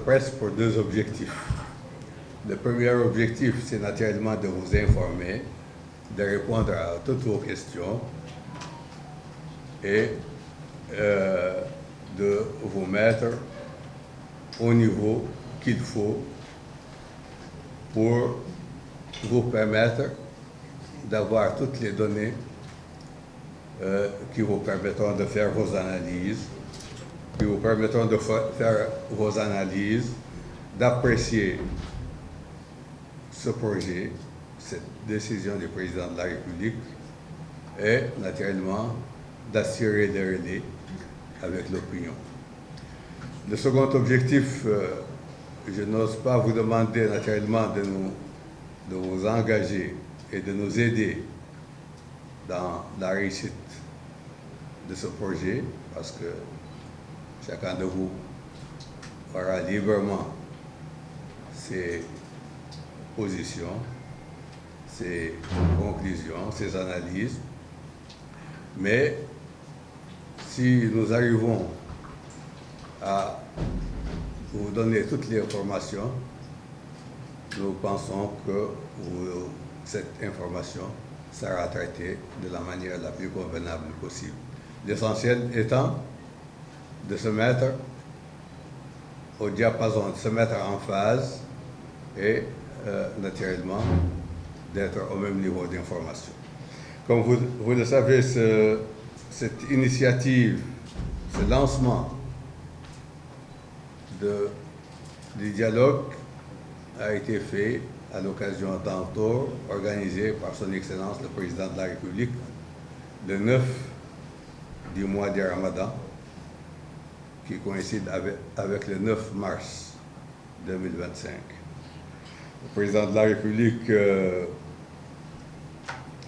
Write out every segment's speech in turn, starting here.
Presse pour deux objectifs. Le premier objectif, c'est naturellement de vous informer, de répondre à toutes vos questions et de vous mettre au niveau qu'il faut pour vous permettre d'avoir toutes les données qui vous permettront de faire vos analyses, qui vous permettront de faire vos analyses, d'apprécier ce projet, cette décision du président de la République et naturellement d'assurer des relais avec l'opinion. Le second objectif, je n'ose pas vous demander naturellement de vous engager et de nous aider dans la réussite de ce projet, parce que chacun de vous aura librement ses positions, ses conclusions, ses analyses. Mais si nous arrivons à vous donner toutes les informations, nous pensons que cette information sera traitée de la manière la plus convenable possible. L'essentiel étant de se mettre au diapason, de se mettre en phase et naturellement d'être au même niveau d'information. Comme vous le savez, cette initiative, ce lancement du dialogue a été fait à l'occasion d'un tour organisé par son Excellence le Président de la République le 9 du mois de Ramadan, qui coïncide avec le 9 mars 2025. Le Président de la République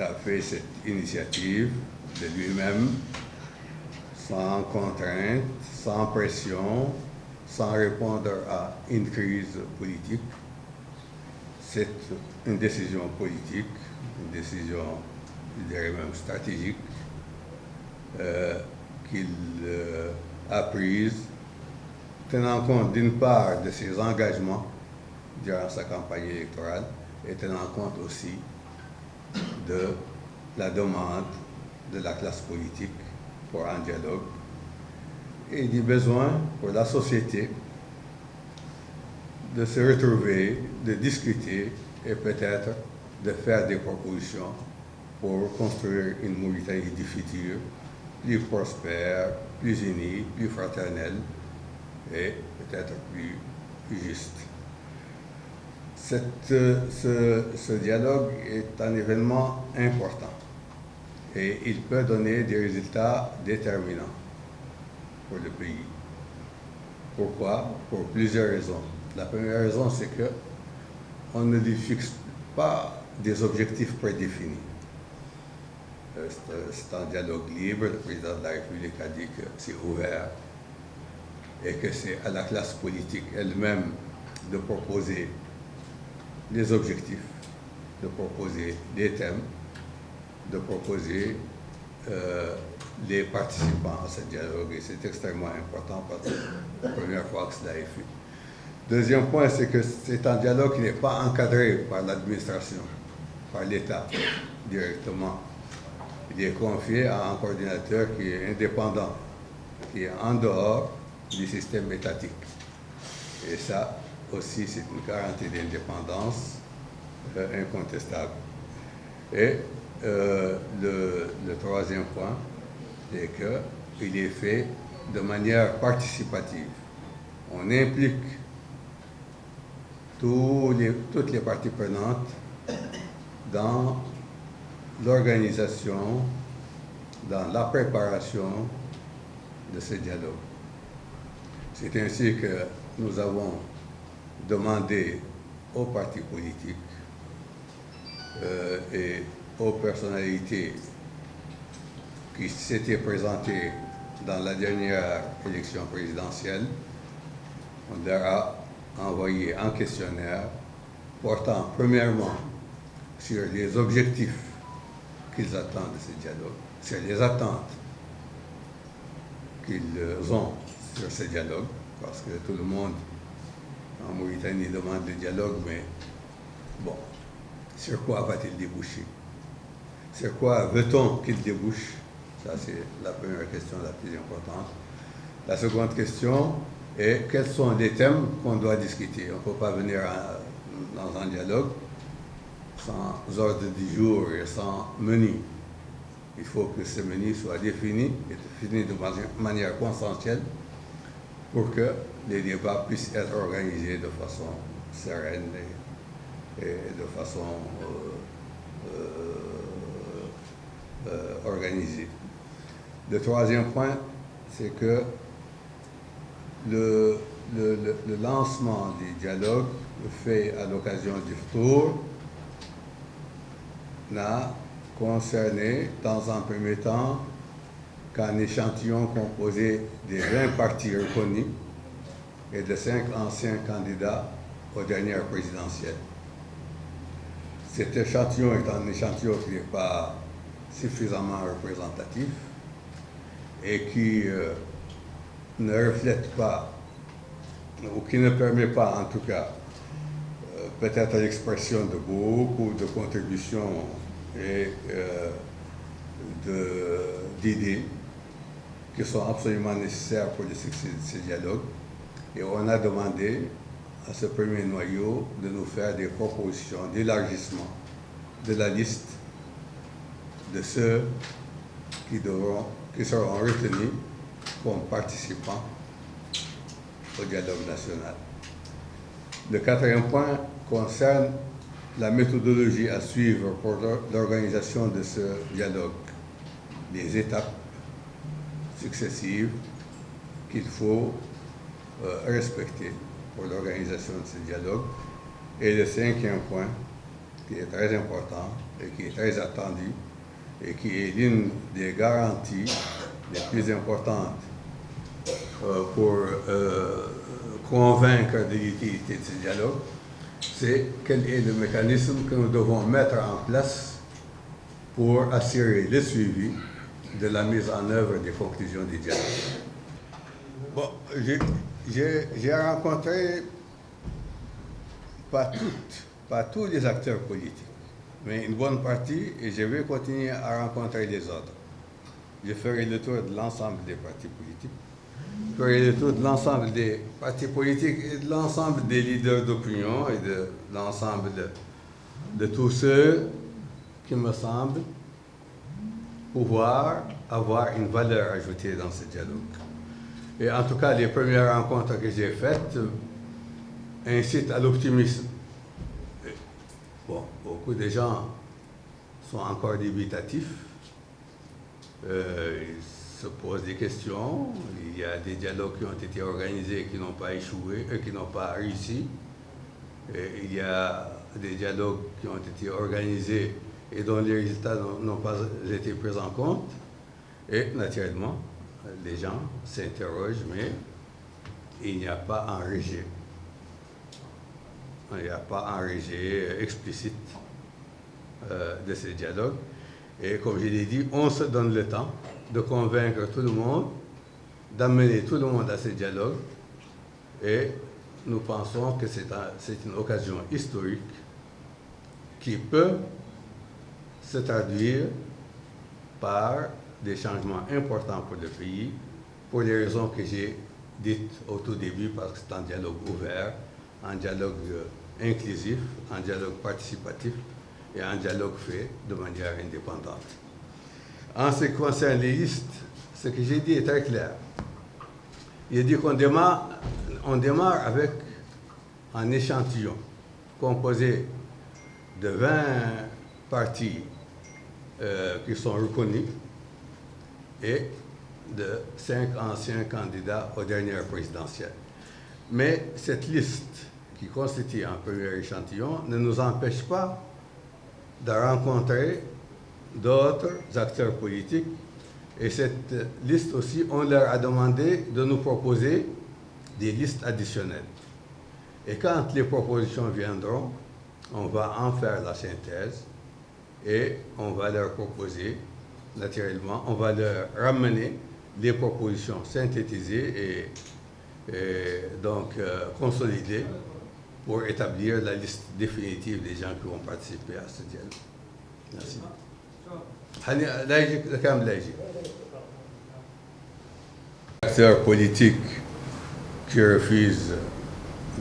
a fait cette initiative de lui-même, sans contrainte, sans pression, sans répondre à une crise politique. C'est une décision politique, une décision, je dirais même stratégique, qu'il a prise, tenant compte d'une part de ses engagements durant sa campagne électorale et tenant compte aussi de la demande de la classe politique pour un dialogue et du besoin pour la société de se retrouver, de discuter et peut-être de faire des propositions pour construire une Mauritanie du futur plus prospère, plus unie, plus fraternelle et peut-être plus juste. Ce dialogue est un événement important et il peut donner des résultats déterminants pour le pays. Pourquoi? Pour plusieurs raisons. La première raison, c'est qu'on ne lui fixe pas des objectifs prédéfinis. C'est un dialogue libre, le président de la République a dit que c'est ouvert et que c'est à la classe politique elle-même de proposer les objectifs, de proposer des thèmes, de proposer les participants à ce dialogue. Et c'est extrêmement important parce que c'est la première fois que cela est fait. Deuxième point, c'est que c'est un dialogue qui n'est pas encadré par l'administration, par l'État directement. Il est confié à un coordinateur qui est indépendant, qui est en dehors du système étatique. Et ça aussi, c'est une garantie d'indépendance incontestable. Et le troisième point, c'est qu'il est fait de manière participative. On implique toutes les parties prenantes dans l'organisation, dans la préparation de ce dialogue. C'est ainsi que nous avons demandé aux partis politiques et aux personnalités qui s'étaient présentées dans la dernière élection présidentielle, on leur a envoyé un questionnaire portant premièrement sur les objectifs qu'ils attendent de ce dialogue, sur les attentes qu'ils ont sur ce dialogue, parce que tout le monde certains y demandent le dialogue, mais bon, sur quoi va-t-il déboucher? Sur quoi veut-on qu'il débouche? Ça, c'est la première question la plus importante. La seconde question est quels sont les thèmes qu'on doit discuter? On ne peut pas venir dans un dialogue sans ordre du jour et sans menu. Il faut que ce menu soit défini et défini de manière consensuelle pour que les débats puissent être organisés de façon sereine et de façon organisée. Le troisième point, c'est que le lancement du dialogue fait à l'occasion du retour n'a concerné dans un premier temps qu'un échantillon composé des 20 partis reconnus et de 5 anciens candidats aux dernières présidentielles. Cet échantillon est un échantillon qui n'est pas suffisamment représentatif et qui ne reflète pas, ou qui ne permet pas en tout cas, peut-être l'expression de beaucoup de contributions et d'idées qui sont absolument nécessaires pour le succès de ces dialogues. Et on a demandé à ce premier noyau de nous faire des propositions d'élargissement de la liste de ceux qui seront retenus comme participants au dialogue national. Le quatrième point concerne la méthodologie à suivre pour l'organisation de ce dialogue, les étapes successives qu'il faut respecter pour l'organisation de ce dialogue. Et le cinquième point, qui est très important et qui est très attendu, et qui est l'une des garanties les plus importantes pour convaincre de l'utilité de ce dialogue, c'est quel est le mécanisme que nous devons mettre en place pour assurer le suivi de la mise en œuvre des conclusions du dialogue. Bon, j'ai rencontré pas tous les acteurs politiques, mais une bonne partie, et je vais continuer à rencontrer les autres. Je ferai le tour de l'ensemble des partis politiques. Je ferai le tour de l'ensemble des partis politiques et de l'ensemble des leaders d'opinion et de l'ensemble de tous ceux qui me semblent pouvoir avoir une valeur ajoutée dans ce dialogue. Et en tout cas, les premières rencontres que j'ai faites incitent à l'optimisme. Bon, beaucoup de gens sont encore dubitatifs. Ils se posent des questions. Il y a des dialogues qui ont été organisés et qui n'ont pas échoué, qui n'ont pas réussi. Et il y a des dialogues qui ont été organisés et dont les résultats n'ont pas été pris en compte. Et naturellement, les gens s'interrogent, mais il n'y a pas un rejet. Il n'y a pas un rejet explicite de ces dialogues. Et comme je l'ai dit, on se donne le temps de convaincre tout le monde, d'amener tout le monde à ces dialogues. Et nous pensons que c'est une occasion historique qui peut se traduire par des changements importants pour le pays, pour les raisons que j'ai dites au tout début, parce que c'est un dialogue ouvert, un dialogue inclusif, un dialogue participatif et un dialogue fait de manière indépendante. En ce qui concerne les listes, ce que j'ai dit est très clair. Il dit qu'on démarre avec un échantillon composé de 20 partis qui sont reconnus et de 5 anciens candidats aux dernières présidentielles. Mais cette liste, qui constitue un premier échantillon, ne nous empêche pas de rencontrer d'autres acteurs politiques. Et cette liste aussi, on leur a demandé de nous proposer des listes additionnelles. Et quand les propositions viendront, on va en faire la synthèse et on va leur proposer, naturellement, on va leur ramener les propositions synthétisées et donc consolidées pour établir la liste définitive des gens qui vont participer à ce dialogue. Merci. Acteurs politiques qui refusent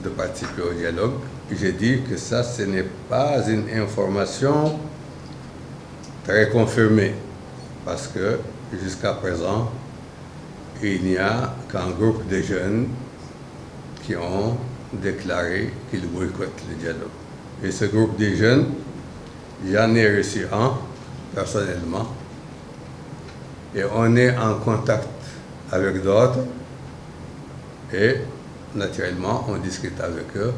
de participer au dialogue, j'ai dit que ça, ce n'est pas une information très confirmée, parce que jusqu'à présent, il n'y a qu'un groupe de jeunes qui ont déclaré qu'ils boycottent le dialogue. Et ce groupe de jeunes, j'en ai reçu un personnellement, et on est en contact avec d'autres, et naturellement, on discute avec eux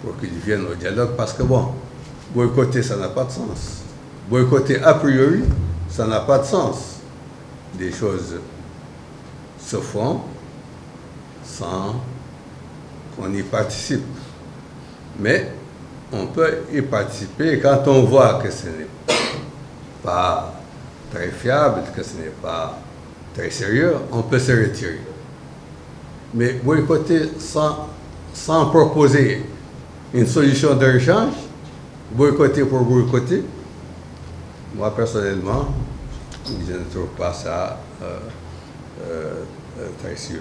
pour qu'ils viennent au dialogue, parce que bon, boycotter, ça n'a pas de sens. Boycotter a priori, ça n'a pas de sens. Des choses se font sans qu'on y participe. Mais on peut y participer quand on voit que ce n'est pas très fiable, que ce n'est pas très sérieux, on peut se retirer. Mais boycotter sans proposer une solution de rechange, boycotter pour boycotter, moi personnellement, je ne trouve pas ça très sûr.